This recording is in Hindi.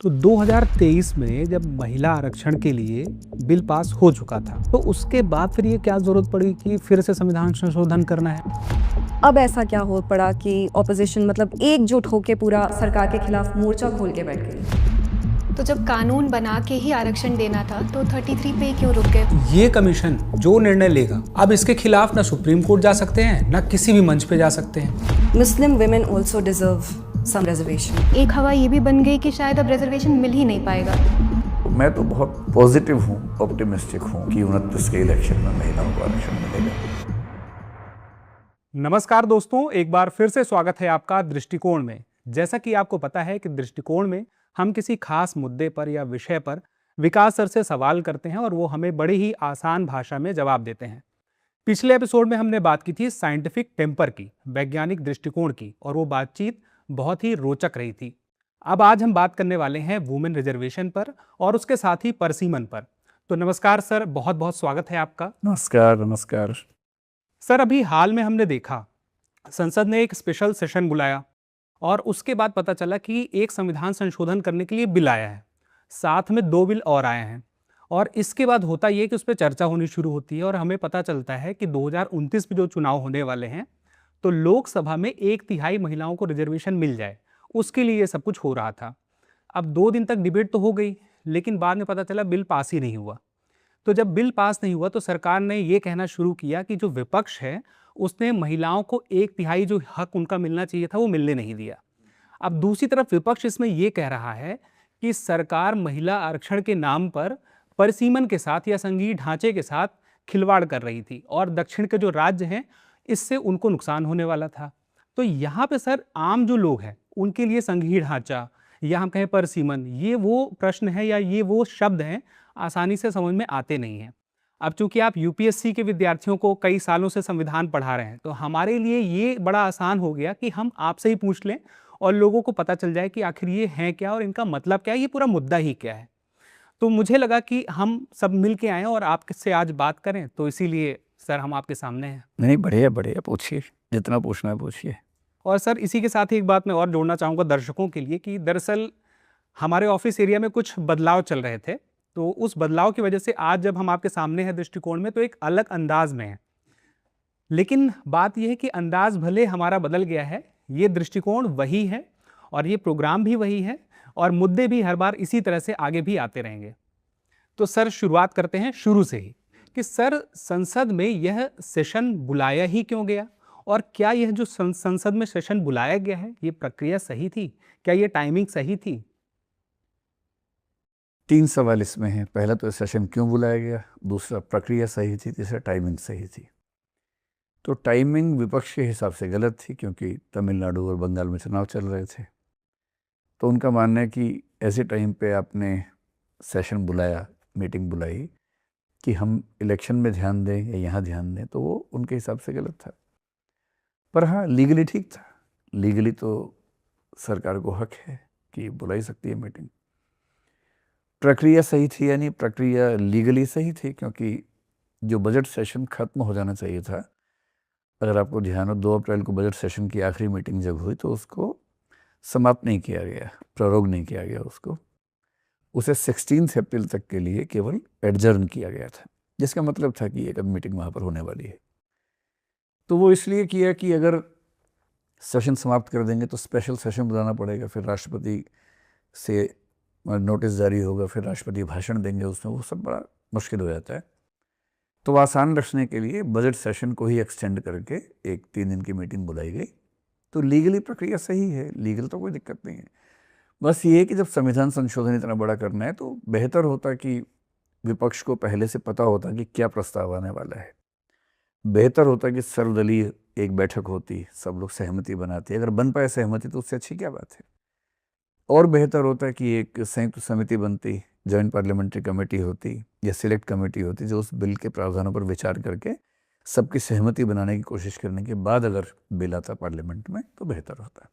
तो 2023 में जब महिला आरक्षण के लिए बिल पास हो चुका था, तो उसके बाद फिर ये क्या जरूरत पड़ी कि फिर से संविधान संशोधन करना है? अब ऐसा क्या हो पड़ा कि ऑपोजिशन मतलब एकजुट होकर पूरा सरकार के खिलाफ मोर्चा खोल के बैठ गई? तो जब कानून बना के ही आरक्षण देना था तो 33 पे क्यों रुक गए? ये कमीशन जो निर्णय लेगा, अब इसके खिलाफ ना सुप्रीम कोर्ट जा सकते हैं, ना किसी भी मंच पे जा सकते हैं। मुस्लिम women also deserve some reservation. एक हवा ये भी बन गई कि शायद अब रिजर्वेशन मिल ही नहीं पाएगा। मैं तो बहुत पॉजिटिव हूँ, ऑप्टिमिस्टिक हूँ कि 29 के इलेक्शन में महिलाओं को आरक्षण मिलेगा। नमस्कार दोस्तों, एक बार फिर से स्वागत है आपका दृष्टिकोण में। जैसा कि आपको पता है कि दृष्टिकोण में हम किसी खास मुद्दे पर या विषय पर विकास सर से सवाल करते हैं और वो हमें बड़ी ही आसान भाषा में जवाब देते हैं। पिछले एपिसोड में हमने बात की थी साइंटिफिक टेम्पर की, वैज्ञानिक दृष्टिकोण की, और वो बातचीत बहुत ही रोचक रही थी। अब आज हम बात करने वाले हैं वुमेन रिजर्वेशन पर और उसके साथ ही परसीमन पर। तो नमस्कार सर, बहुत बहुत स्वागत है आपका। नमस्कार नमस्कार। सर, अभी हाल में हमने देखा संसद ने एक स्पेशल सेशन बुलाया और उसके बाद पता चला कि एक संविधान संशोधन करने के लिए बिल आया है, साथ में 2 बिल और आए हैं। और इसके बाद होता ये कि उस पर चर्चा होनी शुरू होती है और हमें पता चलता है कि 2029 में जो चुनाव होने वाले हैं, तो लोकसभा में 1/3 महिलाओं को रिजर्वेशन मिल जाए, उसके लिए ये सब कुछ हो रहा था। अब 2 दिन तक डिबेट तो हो गई, लेकिन बाद में पता चला बिल पास ही नहीं हुआ। तो जब बिल पास नहीं हुआ तो सरकार ने ये कहना शुरू किया कि जो विपक्ष है उसने महिलाओं को 1/3 जो हक उनका मिलना चाहिए था वो मिलने नहीं दिया। अब दूसरी तरफ विपक्ष इसमें ये कह रहा है कि सरकार महिला आरक्षण के नाम पर परिसीमन के साथ या संघीय ढांचे के साथ खिलवाड़ कर रही थी और दक्षिण के जो राज्य हैं इससे उनको नुकसान होने वाला था। तो यहाँ पे सर, आम जो लोग हैं उनके लिए संघीय ढांचा या हम कहें परिसीमन, ये वो प्रश्न है या ये वो शब्द हैं आसानी से समझ में आते नहीं हैं। अब चूंकि आप यूपीएससी के विद्यार्थियों को कई सालों से संविधान पढ़ा रहे हैं, तो हमारे लिए ये बड़ा आसान हो गया कि हम आपसे ही पूछ लें और लोगों को पता चल जाए कि आखिर ये हैं क्या और इनका मतलब क्या है, ये पूरा मुद्दा ही क्या है। तो मुझे लगा कि हम सब मिल के आएँ और आपसे आज बात करें, तो इसीलिए सर हम आपके सामने हैं। नहीं, बढ़िया बढ़िया, पूछिए, जितना पूछना है पूछिए। और सर, इसी के साथ ही एक बात मैं और जोड़ना चाहूँगा दर्शकों के लिए कि दरअसल हमारे ऑफिस एरिया में कुछ बदलाव चल रहे थे, तो उस बदलाव की वजह से आज जब हम आपके सामने हैं दृष्टिकोण में, तो एक अलग अंदाज में है। लेकिन बात यह है कि अंदाज भले हमारा बदल गया है, ये दृष्टिकोण वही है और ये प्रोग्राम भी वही है और मुद्दे भी हर बार इसी तरह से आगे भी आते रहेंगे। तो सर, शुरुआत करते हैं शुरू से ही कि सर, संसद में यह सेशन बुलाया ही क्यों गया और क्या यह जो संसद में सेशन बुलाया गया है, ये प्रक्रिया सही थी? क्या ये टाइमिंग सही थी? 3 सवाल इसमें हैं। पहला तो सेशन क्यों बुलाया गया, दूसरा प्रक्रिया सही थी, तीसरा टाइमिंग सही थी। तो टाइमिंग विपक्ष के हिसाब से गलत थी क्योंकि तमिलनाडु और बंगाल में चुनाव चल रहे थे। तो उनका मानना है कि ऐसे टाइम पे आपने सेशन बुलाया, मीटिंग बुलाई कि हम इलेक्शन में ध्यान दें या यहाँ ध्यान दें, तो वो उनके हिसाब से गलत था। पर हाँ, लीगली ठीक था। लीगली तो सरकार को हक है कि बुलाई सकती है मीटिंग। प्रक्रिया सही थी यानी प्रक्रिया लीगली सही थी क्योंकि जो बजट सेशन खत्म हो जाना चाहिए था, अगर आपको ध्यान हो 2 अप्रैल को बजट सेशन की आखिरी मीटिंग जब हुई तो उसको समाप्त नहीं किया गया, प्रोरोग नहीं किया गया, उसे 16 अप्रैल तक के लिए केवल एडजर्न किया गया था, जिसका मतलब था कि एक मीटिंग वहाँ पर होने वाली है। तो वो इसलिए किया कि अगर सेशन समाप्त कर देंगे तो स्पेशल सेशन बुलाना पड़ेगा, फिर राष्ट्रपति से नोटिस जारी होगा, फिर राष्ट्रपति भाषण देंगे, उसमें वो सब बड़ा मुश्किल हो जाता है। तो आसान रखने के लिए बजट सेशन को ही एक्सटेंड करके एक 3 दिन की मीटिंग बुलाई गई। तो लीगली प्रक्रिया सही है, लीगल तो कोई दिक्कत नहीं है। बस ये है कि जब संविधान संशोधन इतना बड़ा करना है तो बेहतर होता कि विपक्ष को पहले से पता होता कि क्या प्रस्ताव आने वाला है। बेहतर होता कि सर्वदलीय एक बैठक होती, सब लोग सहमति बनाते। अगर बन पाए सहमति तो उससे अच्छी क्या बात है। और बेहतर होता है कि एक संयुक्त समिति बनती, जॉइंट पार्लियामेंट्री कमेटी होती या सिलेक्ट कमेटी होती, जो उस बिल के प्रावधानों पर विचार करके सबकी सहमति बनाने की कोशिश करने के बाद अगर बिल आता पार्लियामेंट में तो बेहतर होता है।